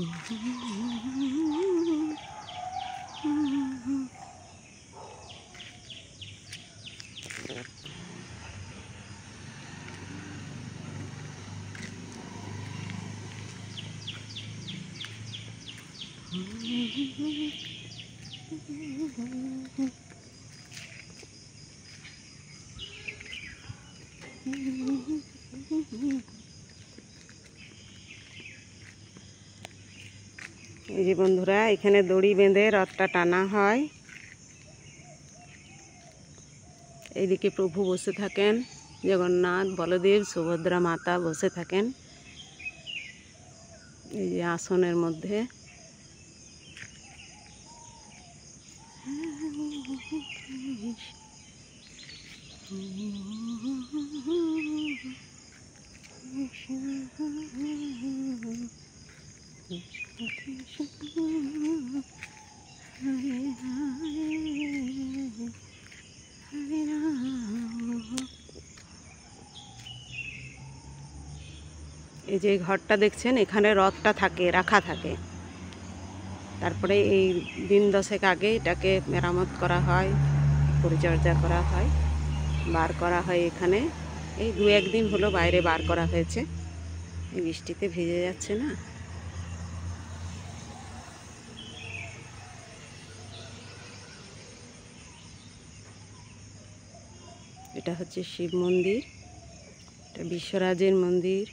এই যে বন্ধুরা, এখানে দড়ি বেঁধে রথটা টানা হয়। এইদিকে প্রভু বসে থাকেন, জগন্নাথ, বলদেব, সুভদ্রা মাতা বসে থাকেন এই যে আসনের মধ্যে। এই যে ঘরটা দেখছেন, এখানে রথটা থাকে, রাখা থাকে। তারপরে এই দিন 10 আগে এটাকে মেরামত করা হয়, পরিচর্যা করা হয়, বার করা হয়। এখানে এই 2-1 দিন হলো বাইরে বার করা হয়েছে। এই বৃষ্টিতে ভিজে যাচ্ছে না। এটা হচ্ছে শিব মন্দির, এটা বিশ্বরাজের মন্দির।